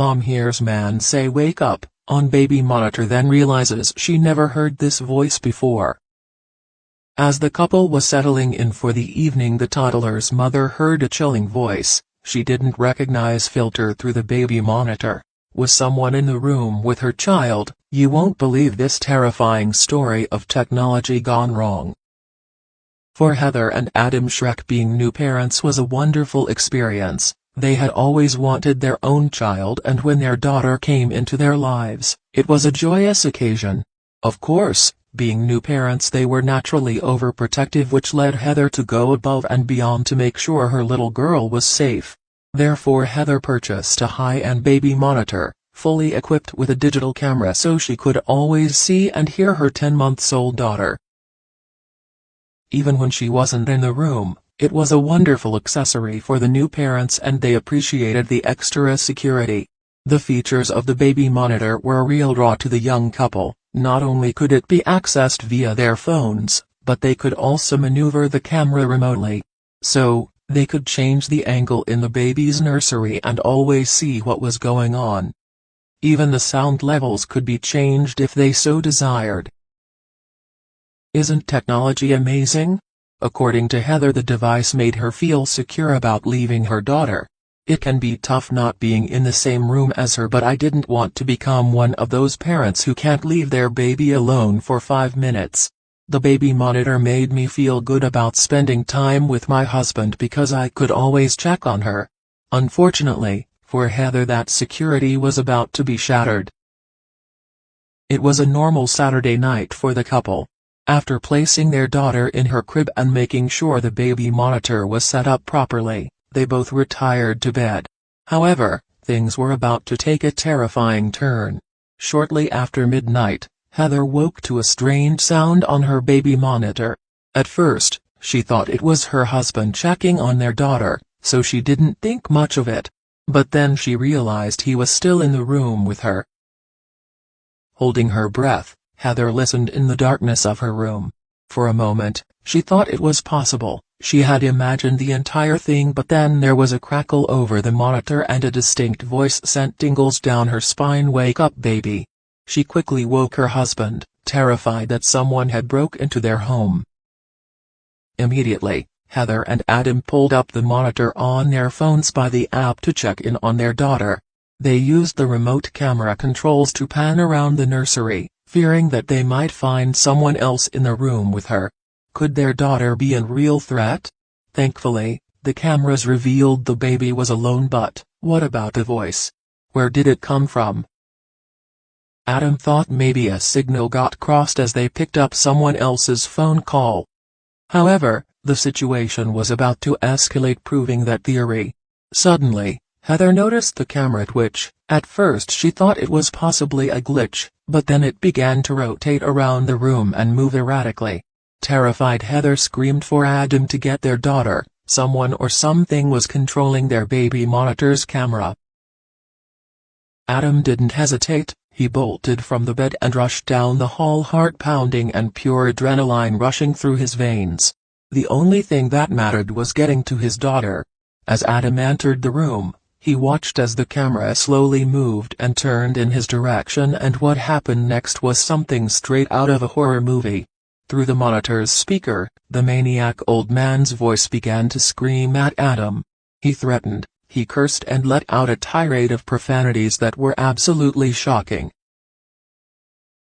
Mom hears man say "wake up" on baby monitor, then realizes she never heard this voice before. As the couple was settling in for the evening, the toddler's mother heard a chilling voice she didn't recognize filter through the baby monitor. Was someone in the room with her child? You won't believe this terrifying story of technology gone wrong. For Heather and Adam, Shrek being new parents was a wonderful experience. They had always wanted their own child, and when their daughter came into their lives, it was a joyous occasion. Of course, being new parents, they were naturally overprotective, which led Heather to go above and beyond to make sure her little girl was safe. Therefore Heather purchased a high-end baby monitor, fully equipped with a digital camera so she could always see and hear her 10-month-old daughter. Even when she wasn't in the room, it was a wonderful accessory for the new parents, and they appreciated the extra security. The features of the baby monitor were a real draw to the young couple. Not only could it be accessed via their phones, but they could also maneuver the camera remotely. So, they could change the angle in the baby's nursery and always see what was going on. Even the sound levels could be changed if they so desired. Isn't technology amazing? According to Heather, the device made her feel secure about leaving her daughter. It can be tough not being in the same room as her, but I didn't want to become one of those parents who can't leave their baby alone for 5 minutes. The baby monitor made me feel good about spending time with my husband because I could always check on her. Unfortunately, for Heather, that security was about to be shattered. It was a normal Saturday night for the couple. After placing their daughter in her crib and making sure the baby monitor was set up properly, they both retired to bed. However, things were about to take a terrifying turn. Shortly after midnight, Heather woke to a strange sound on her baby monitor. At first, she thought it was her husband checking on their daughter, so she didn't think much of it. But then she realized he was still in the room with her. Holding her breath, Heather listened in the darkness of her room. For a moment, she thought it was possible. She had imagined the entire thing, but then there was a crackle over the monitor and a distinct voice sent tingles down her spine. "Wake up, baby." She quickly woke her husband, terrified that someone had broke into their home. Immediately, Heather and Adam pulled up the monitor on their phones by the app to check in on their daughter. They used the remote camera controls to pan around the nursery, fearing that they might find someone else in the room with her. Could their daughter be a real threat? Thankfully, the cameras revealed the baby was alone, but what about the voice? Where did it come from? Adam thought maybe a signal got crossed as they picked up someone else's phone call. However, the situation was about to escalate, proving that theory. Suddenly, Heather noticed the camera twitch. At first she thought it was possibly a glitch, but then it began to rotate around the room and move erratically. Terrified, Heather screamed for Adam to get their daughter. Someone or something was controlling their baby monitor's camera. Adam didn't hesitate. He bolted from the bed and rushed down the hall, heart pounding and pure adrenaline rushing through his veins. The only thing that mattered was getting to his daughter. As Adam entered the room, he watched as the camera slowly moved and turned in his direction, and what happened next was something straight out of a horror movie. Through the monitor's speaker, the maniac old man's voice began to scream at Adam. He threatened, he cursed and let out a tirade of profanities that were absolutely shocking.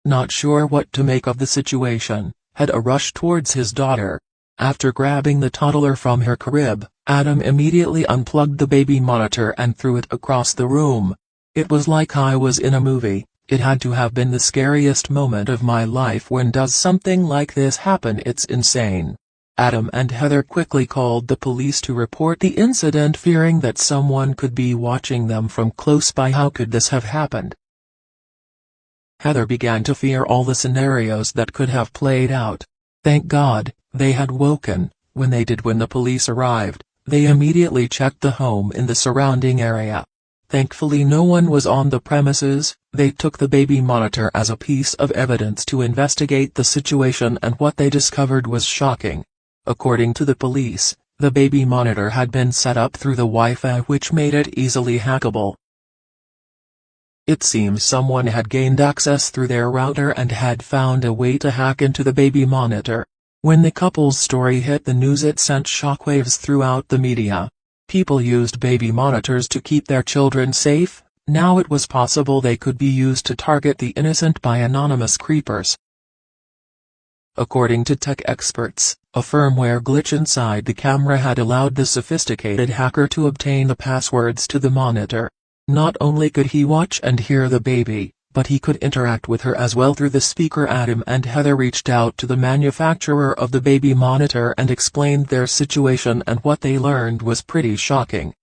Not sure what to make of the situation, Heather rushed towards his daughter. After grabbing the toddler from her crib, Adam immediately unplugged the baby monitor and threw it across the room. It was like I was in a movie. It had to have been the scariest moment of my life. When does something like this happen? It's insane. Adam and Heather quickly called the police to report the incident, fearing that someone could be watching them from close by. How could this have happened? Heather began to fear all the scenarios that could have played out. Thank God, they had woken. When the police arrived, they immediately checked the home in the surrounding area. Thankfully no one was on the premises. They took the baby monitor as a piece of evidence to investigate the situation, and what they discovered was shocking. According to the police, the baby monitor had been set up through the Wi-Fi, which made it easily hackable. It seems someone had gained access through their router and had found a way to hack into the baby monitor. When the couple's story hit the news, it sent shockwaves throughout the media. People used baby monitors to keep their children safe. Now it was possible they could be used to target the innocent by anonymous creepers. According to tech experts, a firmware glitch inside the camera had allowed the sophisticated hacker to obtain the passwords to the monitor. Not only could he watch and hear the baby, but he could interact with her as well through the speaker. Adam and Heather reached out to the manufacturer of the baby monitor and explained their situation, and what they learned was pretty shocking.